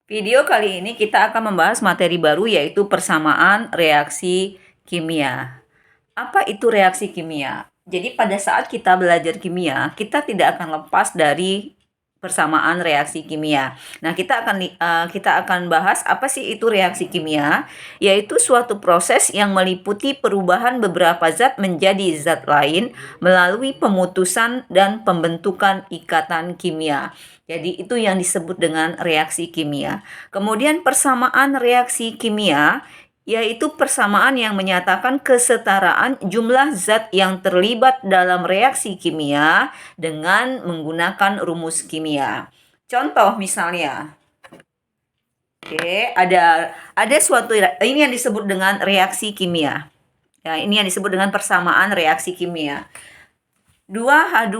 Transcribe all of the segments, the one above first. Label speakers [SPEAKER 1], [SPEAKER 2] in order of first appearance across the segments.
[SPEAKER 1] Video kali ini kita akan membahas materi baru yaitu persamaan reaksi kimia. Apa itu reaksi kimia? Jadi pada saat kita belajar kimia, kita tidak akan lepas dari persamaan reaksi kimia. Nah, kita akan bahas apa sih itu reaksi kimia, yaitu suatu proses yang meliputi perubahan beberapa zat menjadi zat lain melalui pemutusan dan pembentukan ikatan kimia. Jadi itu yang disebut dengan reaksi kimia. Kemudian persamaan reaksi kimia yaitu persamaan yang menyatakan kesetaraan jumlah zat yang terlibat dalam reaksi kimia dengan menggunakan rumus kimia. Contoh misalnya, ada suatu ini yang disebut dengan reaksi kimia. Ya, ini yang disebut dengan persamaan reaksi kimia. 2H2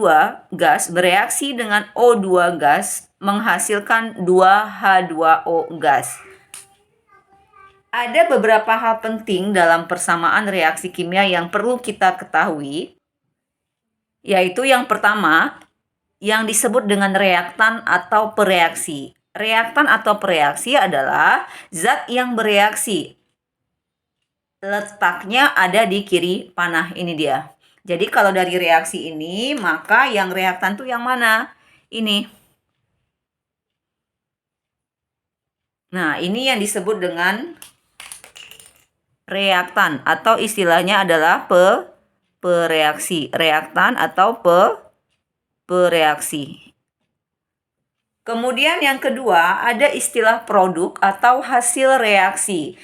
[SPEAKER 1] gas bereaksi dengan O2 gas menghasilkan 2H2O gas. Ada beberapa hal penting dalam persamaan reaksi kimia yang perlu kita ketahui, yaitu yang pertama, yang disebut dengan reaktan atau pereaksi. Reaktan atau pereaksi adalah zat yang bereaksi. Letaknya ada di kiri panah, ini dia. Jadi kalau dari reaksi ini, maka yang reaktan tuh yang mana? Ini. Nah, ini yang disebut dengan reaktan atau istilahnya adalah pereaksi. Reaktan atau pereaksi. Kemudian yang kedua, ada istilah produk atau hasil reaksi.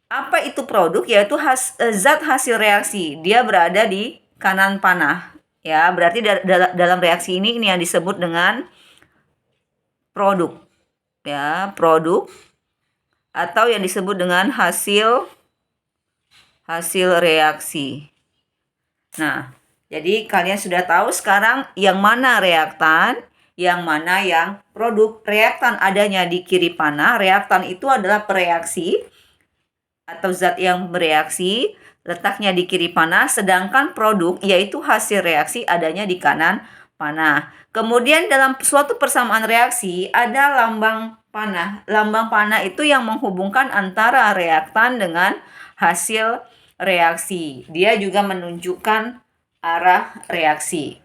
[SPEAKER 1] Apa itu produk? Yaitu zat hasil reaksi. Dia berada di kanan panah. Ya, berarti dalam reaksi ini yang disebut dengan produk. Ya, produk atau yang disebut dengan hasil reaksi. Nah, jadi kalian sudah tahu sekarang yang mana reaktan, yang mana yang produk. Reaktan adanya di kiri panah. Reaktan itu adalah pereaksi atau zat yang bereaksi, letaknya di kiri panah, sedangkan produk yaitu hasil reaksi adanya di kanan panah. Kemudian dalam suatu persamaan reaksi ada lambang panah. Lambang panah itu yang menghubungkan antara reaktan dengan hasil reaksi. Dia juga menunjukkan arah reaksi.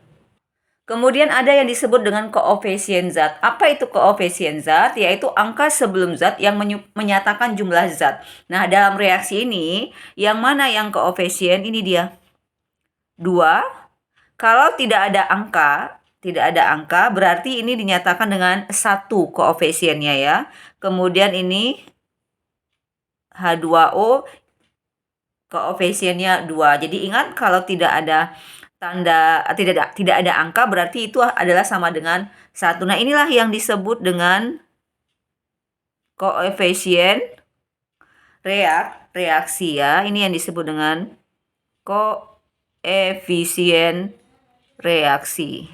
[SPEAKER 1] Kemudian ada yang disebut dengan koefisien zat. Apa itu koefisien zat? Yaitu angka sebelum zat yang menyatakan jumlah zat. Nah, dalam reaksi ini, yang mana yang koefisien? Ini dia. 2. Kalau tidak ada angka, berarti ini dinyatakan dengan 1 koefisiennya ya. Kemudian ini H2O koefisiennya 2. Jadi ingat kalau tidak ada tidak ada angka berarti itu adalah sama dengan 1. Nah, inilah yang disebut dengan koefisien reaksi ya. Ini yang disebut dengan koefisien reaksi.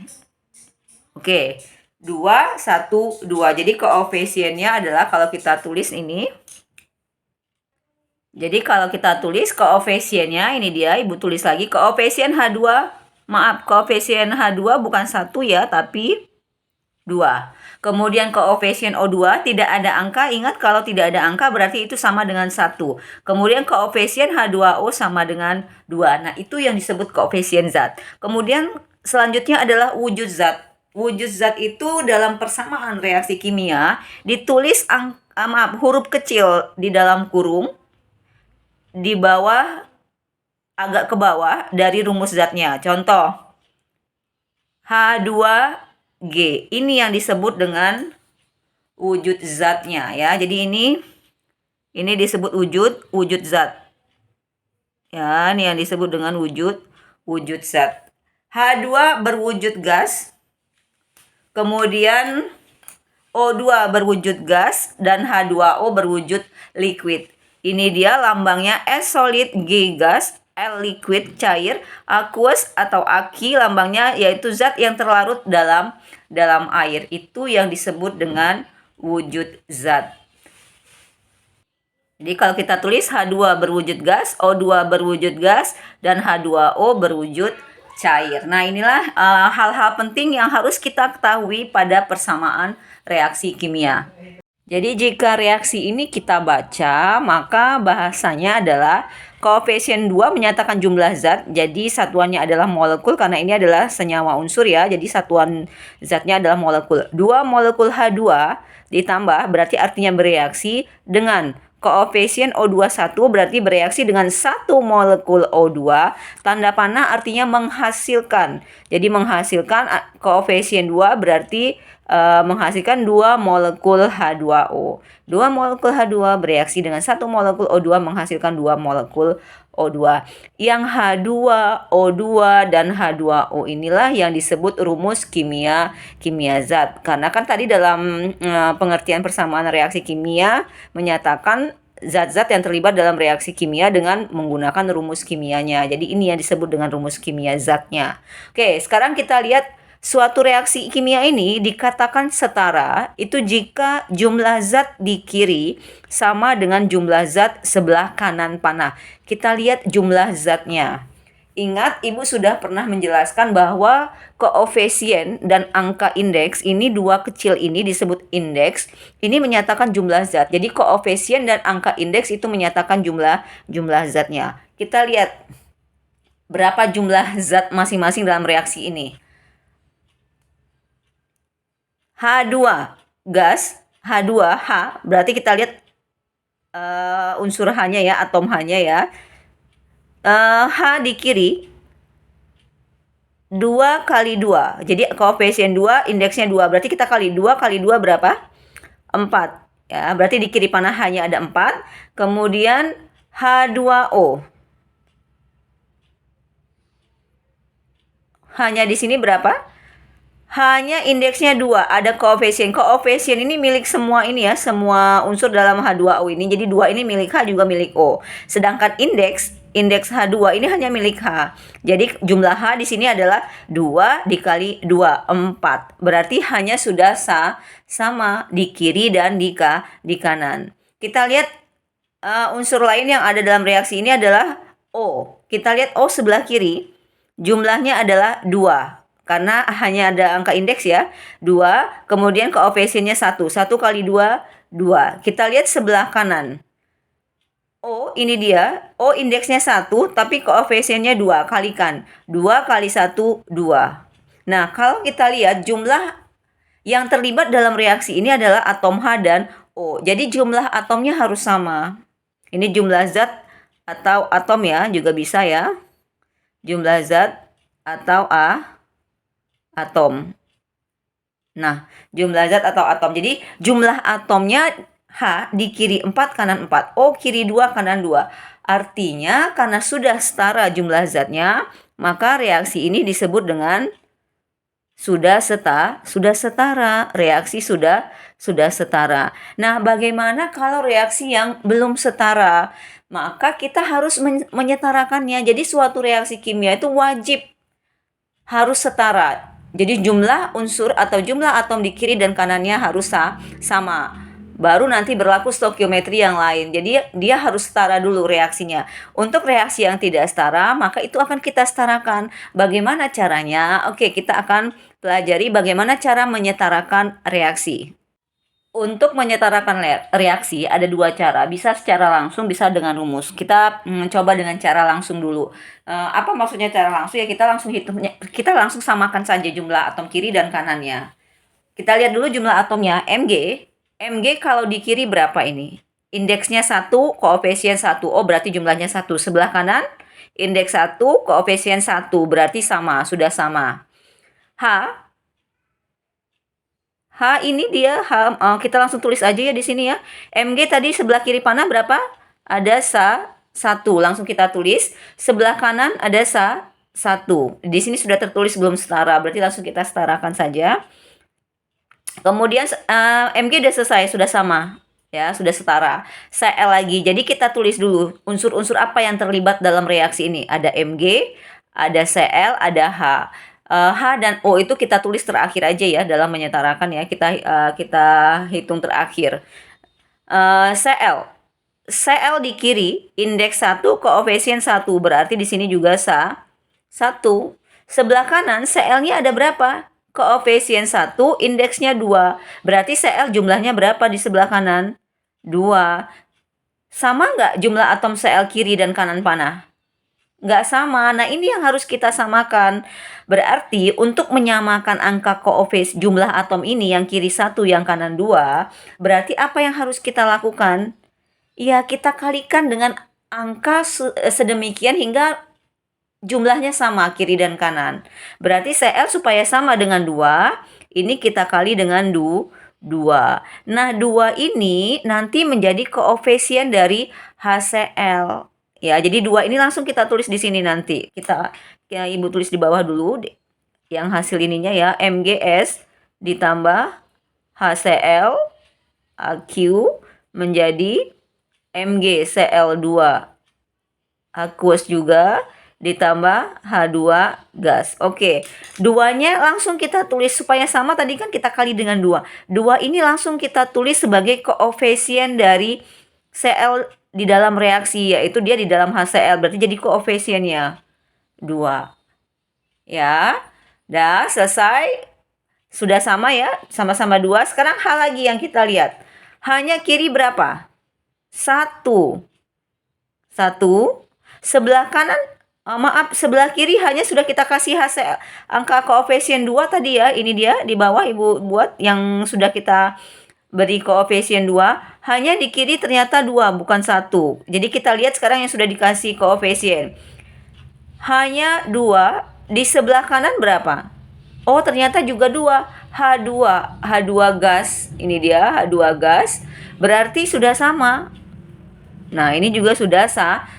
[SPEAKER 1] Oke. 2, 1, 2. Jadi koefisiennya adalah kalau kita tulis ini. Jadi kalau kita tulis koefisiennya, ini dia, Ibu tulis lagi koefisien H2. Maaf, koefisien H2 bukan 1 ya, tapi 2. Kemudian koefisien O2 tidak ada angka. Ingat kalau tidak ada angka berarti itu sama dengan 1. Kemudian koefisien H2O sama dengan 2. Nah, itu yang disebut koefisien zat. Kemudian selanjutnya adalah wujud zat. Wujud zat itu dalam persamaan reaksi kimia ditulis huruf kecil di dalam kurung di bawah, agak ke bawah dari rumus zatnya. Contoh, H2G. Ini yang disebut dengan wujud zatnya ya. Jadi ini disebut wujud zat. Ya, ini yang disebut dengan wujud zat. H2 berwujud gas. Kemudian O2 berwujud gas dan H2O berwujud liquid. Ini dia lambangnya S solid, G gas, L liquid cair, aqueous atau aki lambangnya yaitu zat yang terlarut dalam air. Itu yang disebut dengan wujud zat. Jadi kalau kita tulis H2 berwujud gas, O2 berwujud gas, dan H2O berwujud cair. Nah, inilah hal-hal penting yang harus kita ketahui pada persamaan reaksi kimia. Jadi jika reaksi ini kita baca, maka bahasanya adalah koefisien 2 menyatakan jumlah zat, jadi satuannya adalah molekul karena ini adalah senyawa unsur ya, jadi satuan zatnya adalah molekul. 2 molekul H2 ditambah berarti artinya bereaksi dengan koefisien O21 berarti bereaksi dengan 1 molekul O2. Tanda panah artinya menghasilkan. Jadi menghasilkan koefisien 2 berarti menghasilkan 2 molekul H2O. 2 molekul H2 bereaksi dengan 1 molekul O2 menghasilkan 2 molekul O2. Yang H2O2 dan H2O inilah yang disebut rumus kimia zat. Karena kan tadi dalam pengertian persamaan reaksi kimia menyatakan zat-zat yang terlibat dalam reaksi kimia dengan menggunakan rumus kimianya. Jadi ini yang disebut dengan rumus kimia zatnya. Oke, sekarang kita lihat suatu reaksi kimia ini dikatakan setara itu jika jumlah zat di kiri sama dengan jumlah zat sebelah kanan panah. Kita lihat jumlah zatnya. Ingat, Ibu sudah pernah menjelaskan bahwa koefisien dan angka indeks ini dua kecil ini disebut indeks. Ini menyatakan jumlah zat. Jadi koefisien dan angka indeks itu menyatakan jumlah zatnya. Kita lihat berapa jumlah zat masing-masing dalam reaksi ini. H2 gas, H2H berarti kita lihat unsur H-nya ya, atom H-nya ya. H di kiri 2 kali 2. Jadi koefisien 2, indeksnya 2. Berarti kita kali 2 kali 2 berapa? 4. Ya, berarti di kiri panah H-nya ada 4. Kemudian H2O. H-nya di sini berapa? Hanya indeksnya 2, ada koefisien. Koefisien ini milik semua ini ya, semua unsur dalam H2O ini. Jadi 2 ini milik H juga milik O. Sedangkan indeks H2 ini hanya milik H. Jadi jumlah H di sini adalah 2 dikali 2, 4. Berarti hanya sudah sama di kiri dan di kanan. Kita lihat unsur lain yang ada dalam reaksi ini adalah O. Kita lihat O sebelah kiri, jumlahnya adalah 2. Karena hanya ada angka indeks ya, 2, kemudian koefisiennya 1. 1 kali 2, 2. Kita lihat sebelah kanan. O, ini dia. O indeksnya 1, tapi koefisiennya 2. Kalikan. 2 kali 1, 2. Nah, kalau kita lihat jumlah yang terlibat dalam reaksi ini adalah atom H dan O. Jadi jumlah atomnya harus sama. Ini jumlah zat atau atom ya, juga bisa ya. Jumlah zat atau atom. Nah, jumlah zat atau atom. Jadi, jumlah atomnya H di kiri 4, kanan 4. O kiri 2, kanan 2. Artinya, karena sudah setara jumlah zatnya, maka reaksi ini disebut dengan sudah setara. Reaksi sudah setara. Nah, bagaimana kalau reaksi yang belum setara? Maka kita harus menyetarakannya. Jadi, suatu reaksi kimia itu wajib harus setara. Jadi jumlah unsur atau jumlah atom di kiri dan kanannya harus sama. Baru nanti berlaku stokiometri yang lain. Jadi dia harus setara dulu reaksinya. Untuk reaksi yang tidak setara, maka itu akan kita setarakan. Bagaimana caranya? Oke, kita akan pelajari bagaimana cara menyetarakan reaksi. Untuk menyetarakan reaksi ada dua cara, bisa secara langsung, bisa dengan rumus. Kita coba dengan cara langsung dulu. Apa maksudnya cara langsung? Ya kita langsung hitungnya, kita langsung samakan saja jumlah atom kiri dan kanannya. Kita lihat dulu jumlah atomnya, Mg. Mg kalau di kiri berapa ini? Indeksnya 1, koefisien 1. Oh, berarti jumlahnya 1. Sebelah kanan, indeks 1, koefisien 1. Berarti sama, sudah sama. H ini dia kita langsung tulis aja ya di sini ya. Mg tadi sebelah kiri panah berapa? Ada 1. Langsung kita tulis. Sebelah kanan ada 1. Di sini sudah tertulis belum setara, berarti langsung kita setarakan saja. Kemudian Mg sudah selesai, sudah sama. Ya, sudah setara. Cl lagi. Jadi kita tulis dulu unsur-unsur apa yang terlibat dalam reaksi ini. Ada Mg, ada Cl, ada H. H dan O itu kita tulis terakhir aja ya dalam menyetarakan ya. Kita hitung terakhir. Cl di kiri, indeks 1, koefisien 1. Berarti di sini juga 1. Sebelah kanan Cl-nya ada berapa? koefisien 1, indeksnya 2. Berarti Cl jumlahnya berapa di sebelah kanan? 2. Sama nggak jumlah atom Cl kiri dan kanan panah? Nggak sama. Nah, ini yang harus kita samakan. Berarti untuk menyamakan angka koefisien jumlah atom ini, yang kiri 1, yang kanan 2, berarti apa yang harus kita lakukan? Ya, kita kalikan dengan angka sedemikian hingga jumlahnya sama kiri dan kanan. Berarti Cl supaya sama dengan 2, ini kita kali dengan 2. Nah, 2 ini nanti menjadi koefisien dari HCl. Ya, jadi 2 ini langsung kita tulis di sini nanti. Ya, Ibu tulis di bawah dulu yang hasil ininya ya, MgS ditambah HCl Aq menjadi MgCl2 aqueous juga ditambah H2 gas. Oke, 2-nya langsung kita tulis supaya sama, tadi kan kita kali dengan 2. 2 ini langsung kita tulis sebagai koefisien dari Cl di dalam reaksi, yaitu dia di dalam HCl. Berarti jadi koefisiennya 2. Ya, dah selesai. Sudah sama ya, sama-sama 2. Sekarang H lagi yang kita lihat. H-nya kiri berapa? 1. Sebelah kanan, sebelah kiri hanya sudah kita kasih hasil angka koefisien 2 tadi ya. Ini dia di bawah Ibu buat yang sudah kita beri koefisien 2. Hanya di kiri ternyata 2 bukan 1. Jadi kita lihat sekarang yang sudah dikasih koefisien. Hanya 2, di sebelah kanan berapa? Oh, ternyata juga 2. H2 gas. Ini dia H2 gas. Berarti sudah sama. Nah, ini juga sudah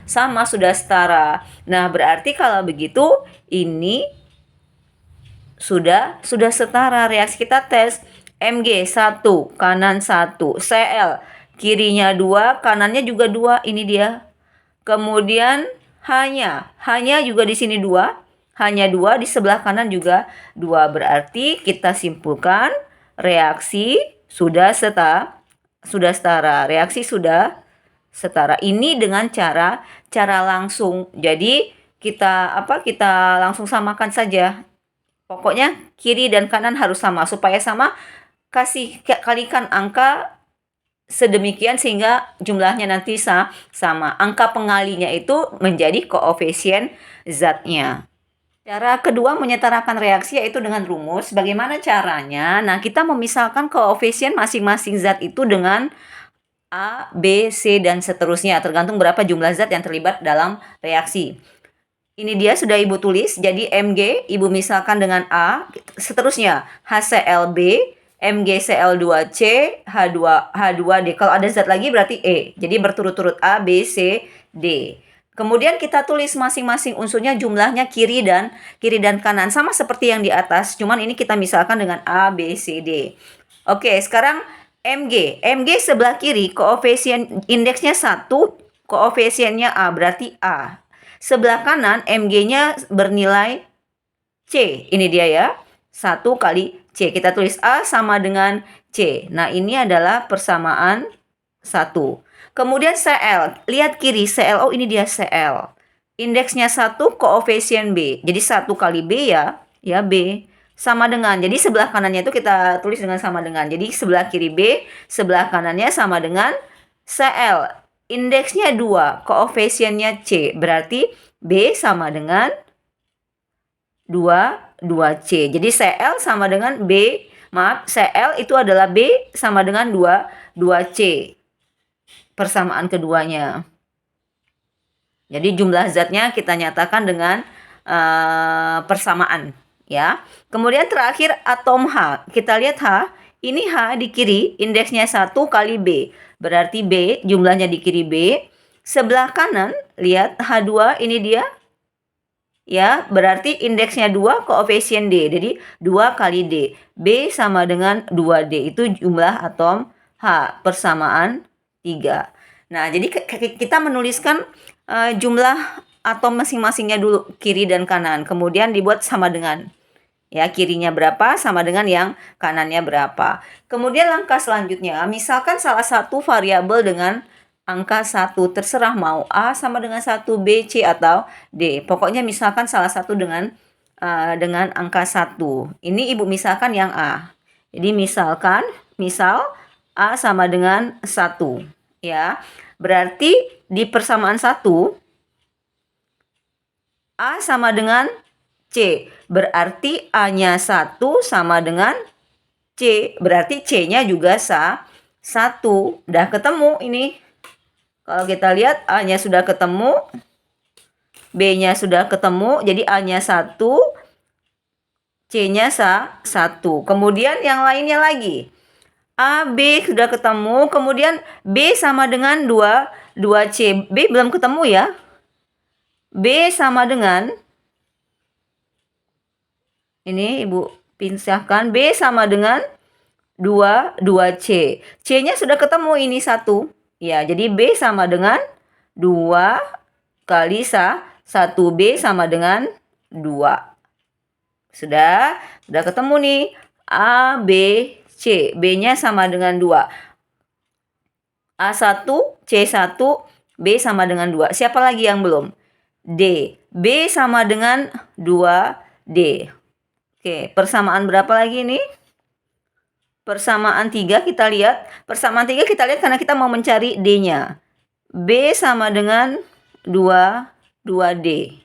[SPEAKER 1] sama, sudah setara. Nah, berarti kalau begitu ini sudah setara. Reaksi kita tes. Mg 1, kanan 1, Cl kirinya 2, kanannya juga 2. Ini dia. Kemudian hanya juga di sini 2. Hanya 2, di sebelah kanan juga 2. Berarti kita simpulkan reaksi sudah setara. Reaksi sudah setara. Ini dengan cara langsung. Jadi kita langsung samakan saja. Pokoknya kiri dan kanan harus sama. Supaya sama, kalikan angka sedemikian sehingga jumlahnya nanti sama. Angka pengalinya itu menjadi koefisien zatnya. Cara kedua menyetarakan reaksi yaitu dengan rumus. Bagaimana caranya? Nah, kita memisahkan koefisien masing-masing zat itu dengan A, B, C, dan seterusnya. Tergantung berapa jumlah zat yang terlibat dalam reaksi. Ini dia sudah Ibu tulis. Jadi Mg Ibu misalkan dengan A. Seterusnya HClB, MgCl2C, H2D. Kalau ada zat lagi berarti E. Jadi berturut-turut A, B, C, D. Kemudian kita tulis masing-masing unsurnya jumlahnya kiri dan kanan. Sama seperti yang di atas. Cuman ini kita misalkan dengan A, B, C, D. Oke, sekarang Mg sebelah kiri koefisien indeksnya 1, koefisiennya A, berarti A. Sebelah kanan Mg-nya bernilai C. Ini dia ya. 1 kali C. Kita tulis A sama dengan C. Nah, ini adalah persamaan 1. Kemudian Cl. Lihat kiri, ClO ini dia Cl. Indeksnya 1, koefisien B. Jadi 1 kali B ya B. Sama dengan, jadi sebelah kanannya itu kita tulis dengan sama dengan. Jadi sebelah kiri B, sebelah kanannya sama dengan Cl. Indeksnya 2, koefisiennya C. Berarti B sama dengan 2C. Jadi Cl sama dengan B. Cl itu adalah B sama dengan 2C. Persamaan keduanya. Jadi jumlah zatnya kita nyatakan dengan persamaan. Ya. Kemudian terakhir atom H. Kita lihat H. Ini H di kiri, indeksnya 1 kali B. Berarti B, jumlahnya di kiri B. Sebelah kanan, lihat H2 ini dia. Ya, berarti indeksnya 2, koefisien D. Jadi 2 kali D. B sama dengan 2D. Itu jumlah atom H. Persamaan 3. Nah, jadi kita menuliskan jumlah atom masing-masingnya dulu, kiri dan kanan. Kemudian dibuat sama dengan. Ya, kirinya berapa sama dengan yang kanannya berapa. Kemudian langkah selanjutnya, misalkan salah satu variabel dengan angka 1, terserah mau A sama dengan 1, B, C, atau D. Pokoknya misalkan salah satu dengan dengan angka 1. Ini Ibu misalkan yang A. Jadi misal A sama dengan 1. Ya, berarti di persamaan 1, A sama dengan C. Berarti A-nya 1 sama dengan C. Berarti C-nya juga 1. Udah ketemu ini. Kalau kita lihat A-nya sudah ketemu, B-nya sudah ketemu, jadi A-nya 1, C-nya 1. Kemudian yang lainnya lagi. A, B sudah ketemu, kemudian B sama dengan 2C. B belum ketemu ya. B sama dengan, ini Ibu pisahkan, B sama dengan 2C. C-nya sudah ketemu, ini 1. Ya, jadi B sama dengan 2 kali 1B sama dengan 2. Sudah ketemu nih. A, B, C. B-nya sama dengan 2. A1, C1, B sama dengan 2. Siapa lagi yang belum? D. B sama dengan 2D. Oke, persamaan berapa lagi nih? Persamaan 3 kita lihat. Persamaan 3 kita lihat karena kita mau mencari D-nya. B sama dengan 2D.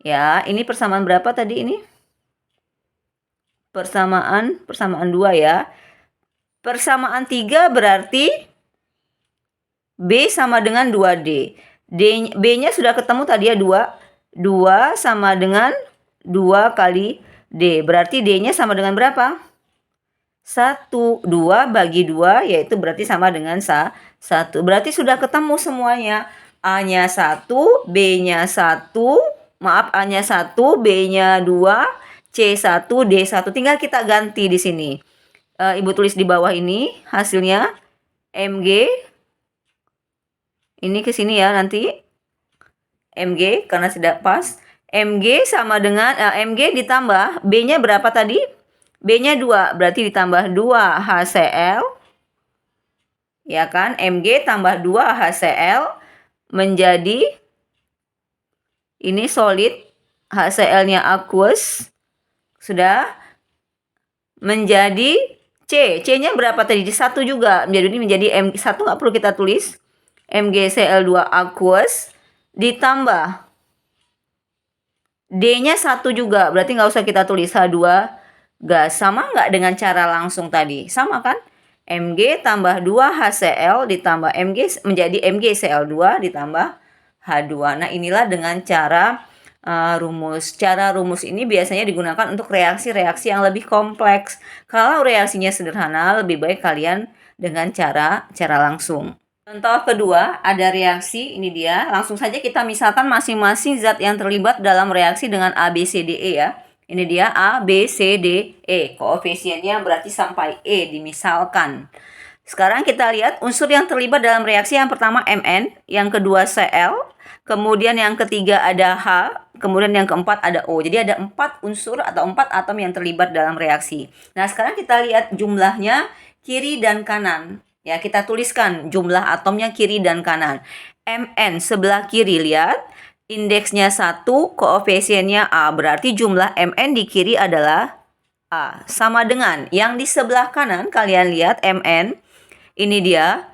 [SPEAKER 1] Ya, ini persamaan berapa tadi ini? Persamaan 2 ya. Persamaan 3 berarti B sama dengan 2D. B-nya sudah ketemu tadi ya 2. 2 sama dengan 2 kali D. Berarti D-nya sama dengan berapa? 1. 2 bagi 2 yaitu berarti sama dengan 1. Berarti sudah ketemu semuanya. A-nya 1, B-nya 1. Maaf, A-nya 1, B-nya 2, C1, D1. Tinggal kita ganti di sini. Ibu tulis di bawah ini hasilnya MG. Ini ke sini ya nanti. MG karena tidak pas. MG sama dengan MG ditambah B-nya berapa tadi? B-nya 2, berarti ditambah 2 HCl. Ya kan? Mg tambah 2 HCl menjadi ini solid, HCl-nya aqueous. Sudah menjadi C. C-nya berapa tadi? 1 juga. Jadi menjadi M1 nggak perlu kita tulis. MgCl2 aqueous ditambah D-nya 1 juga. Berarti nggak usah kita tulis H2 gas. Sama nggak dengan cara langsung tadi? Sama kan? Mg tambah 2 HCl ditambah Mg menjadi MgCl2 ditambah H2. Nah, inilah dengan cara rumus. Cara rumus ini biasanya digunakan untuk reaksi-reaksi yang lebih kompleks. Kalau reaksinya sederhana, lebih baik kalian dengan cara langsung. Contoh kedua, ada reaksi, ini dia. Langsung saja kita misalkan masing-masing zat yang terlibat dalam reaksi dengan A, B, C, D, E ya. Ini dia A, B, C, D, E. Koefisiennya berarti sampai E dimisalkan. Sekarang kita lihat unsur yang terlibat dalam reaksi. Yang pertama Mn, yang kedua Cl, kemudian yang ketiga ada H, kemudian yang keempat ada O. Jadi ada 4 unsur atau 4 atom yang terlibat dalam reaksi. Nah, sekarang kita lihat jumlahnya kiri dan kanan. Ya, kita tuliskan jumlah atomnya kiri dan kanan. Mn sebelah kiri, lihat. Indeksnya 1, koefisiennya A. Berarti jumlah Mn di kiri adalah A. Sama dengan yang di sebelah kanan, kalian lihat Mn. Ini dia.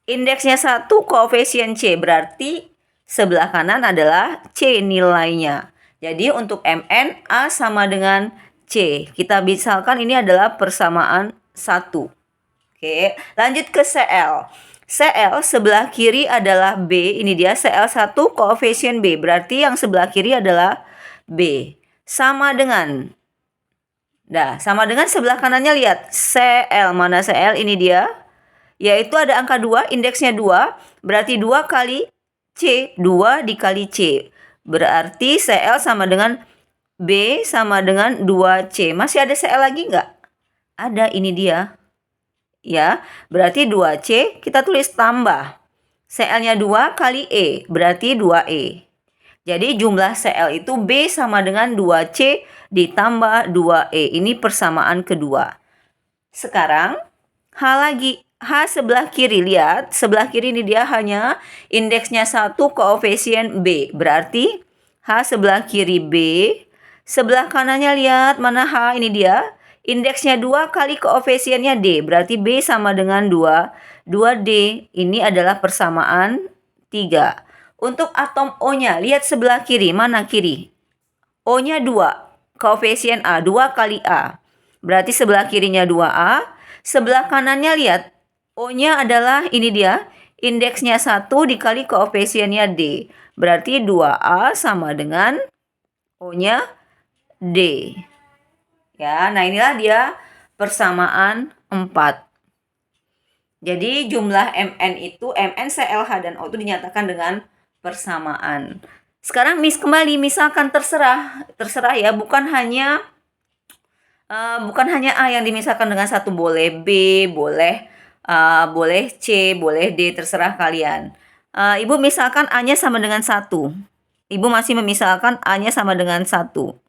[SPEAKER 1] Indeksnya 1, koefisien C. Berarti sebelah kanan adalah C nilainya. Jadi untuk Mn, A sama dengan C. Kita misalkan ini adalah persamaan 1. Oke, lanjut ke Cl. Cl sebelah kiri adalah B. Ini dia Cl1 koefisien B. Berarti yang sebelah kiri adalah B. Sama dengan. Nah, sama dengan sebelah kanannya, lihat. Cl, mana Cl? Ini dia. Yaitu ada angka 2, indeksnya 2. Berarti 2 kali C. 2 dikali C. Berarti Cl sama dengan B sama dengan 2C. Masih ada Cl lagi nggak? Ada, ini dia. Ya, berarti 2C kita tulis tambah. Cl-nya 2 kali E, berarti 2E. Jadi jumlah Cl itu B sama dengan 2C ditambah 2E. Ini persamaan kedua. Sekarang H lagi. H sebelah kiri, lihat. Sebelah kiri ini dia hanya indeksnya 1, koefisien B. Berarti H sebelah kiri B. Sebelah kanannya lihat, mana H, ini dia. Indeksnya 2 kali koefisiennya D. Berarti B sama dengan 2. 2D ini adalah persamaan 3. Untuk atom O-nya, lihat sebelah kiri. Mana kiri? O-nya 2. Koefisien A, 2 kali A. Berarti sebelah kirinya 2A. Sebelah kanannya lihat. O-nya adalah, ini dia. Indeksnya 1 dikali koefisiennya D. Berarti 2A sama dengan O-nya D. Ya, nah inilah dia persamaan 4. Jadi jumlah Mn itu, Mn, ClH, dan O itu dinyatakan dengan persamaan. Sekarang kembali, misalkan terserah ya, bukan hanya A yang dimisalkan dengan 1, boleh B, boleh C, boleh D, terserah kalian. Ibu misalkan A-nya sama dengan 1. Ibu masih memisalkan A-nya sama dengan 1.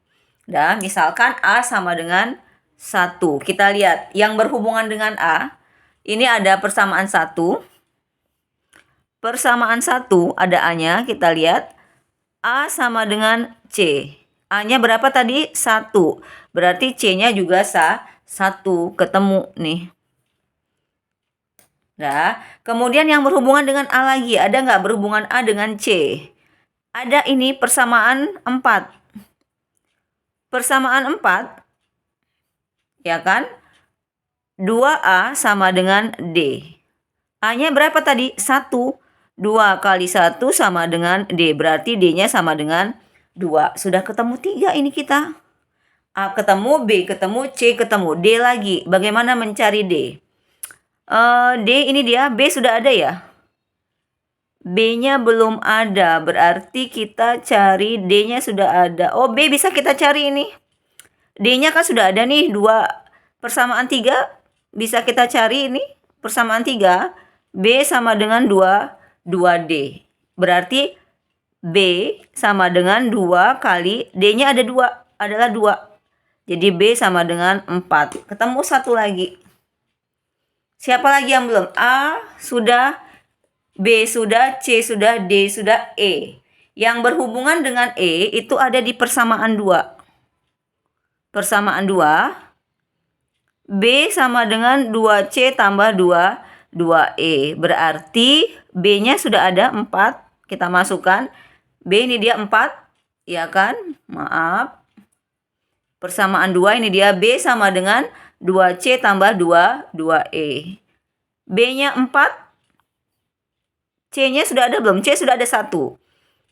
[SPEAKER 1] Dan misalkan A sama dengan 1. Kita lihat yang berhubungan dengan A. Ini ada persamaan 1. Persamaan 1 ada A-nya. Kita lihat. A sama dengan C. A-nya berapa tadi? 1. Berarti C-nya juga 1. Ketemu nih. Nah, kemudian yang berhubungan dengan A lagi. Ada nggak berhubungan A dengan C? Ada, ini persamaan 4. Persamaan 4, ya kan? 2A sama dengan D. A-nya berapa tadi? 1. 2 kali 1 sama dengan D. Berarti D-nya sama dengan 2. Sudah ketemu 3 ini kita. A ketemu, B ketemu, C ketemu, D lagi. Bagaimana mencari D? D ini dia, B sudah ada ya? B-nya belum ada, berarti kita cari D-nya sudah ada. Oh, B bisa kita cari ini. D-nya kan sudah ada nih, 2 persamaan 3. Bisa kita cari ini, persamaan 3. B sama dengan 2D. Berarti B sama dengan 2 kali, D-nya ada 2, adalah 2. Jadi B sama dengan 4. Ketemu 1 lagi. Siapa lagi yang belum? A sudah, B sudah, C sudah, D sudah, E. Yang berhubungan dengan E itu ada di persamaan 2. Persamaan 2. B sama dengan 2C tambah 2E. Berarti B-nya sudah ada 4. Kita masukkan. B ini dia 4. Ya kan? Maaf. Persamaan 2 ini dia B sama dengan 2C tambah 2E. B-nya 4. C-nya sudah ada belum? C sudah ada 1.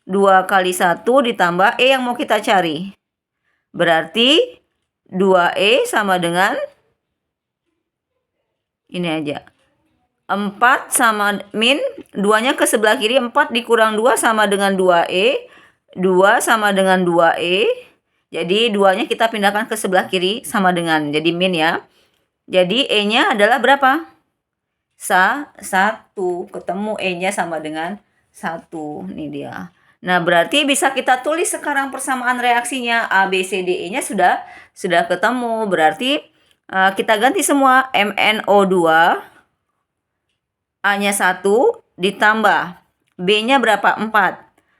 [SPEAKER 1] 2 kali 1 ditambah E yang mau kita cari. Berarti 2E sama dengan, ini aja. 4 sama min, 2-nya ke sebelah kiri, 4 dikurang 2 sama dengan 2E. 2 sama dengan 2E. Jadi 2-nya kita pindahkan ke sebelah kiri sama dengan, jadi min ya. Jadi E-nya adalah berapa? 1. Ketemu E-nya sama dengan 1. Ini dia. Nah, berarti bisa kita tulis sekarang persamaan reaksinya. A, B, C, D, E-nya sudah ketemu. Berarti kita ganti semua. MnO2. A-nya 1 ditambah. B-nya berapa? 4.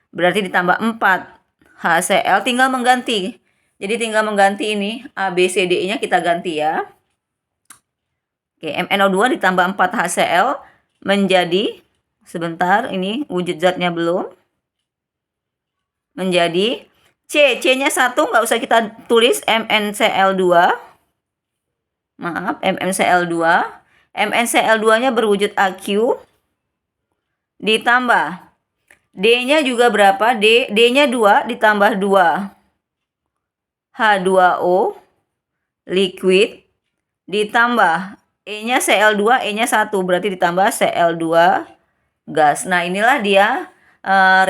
[SPEAKER 1] Berarti ditambah 4. HCl tinggal mengganti. Jadi tinggal mengganti ini. A, B, C, D, E-nya kita ganti ya. Oke, MnO2 ditambah 4 HCl menjadi, sebentar, ini wujud zatnya belum. Menjadi C-nya 1, nggak usah kita tulis, MnCl2. Maaf, MnCl2. MnCl2-nya berwujud AQ. Ditambah D-nya juga berapa? D-nya 2 ditambah 2. H2O liquid ditambah E-nya Cl2, E-nya 1, berarti ditambah Cl2 gas. Nah, inilah dia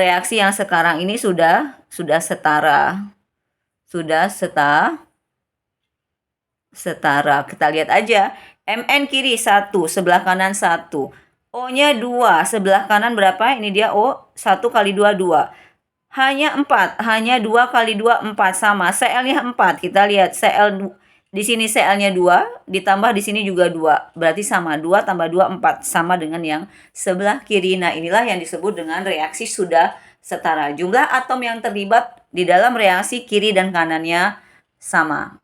[SPEAKER 1] reaksi yang sekarang ini sudah setara. Sudah setara. Kita lihat aja. Mn kiri 1, sebelah kanan 1. O-nya 2, sebelah kanan berapa? Ini dia O, 1 kali 2, 2. Hanya 4, hanya 2 kali 2, 4, sama. Cl-nya 4, kita lihat Cl di sini Cl-nya 2, ditambah di sini juga 2. Berarti sama, 2 tambah 2, 4. Sama dengan yang sebelah kiri. Nah, inilah yang disebut dengan reaksi sudah setara. Jumlah atom yang terlibat di dalam reaksi kiri dan kanannya sama.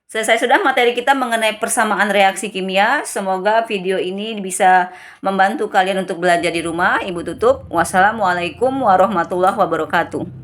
[SPEAKER 1] Selesai sudah materi kita mengenai persamaan reaksi kimia. Semoga video ini bisa membantu kalian untuk belajar di rumah. Ibu tutup. Wassalamualaikum warahmatullahi wabarakatuh.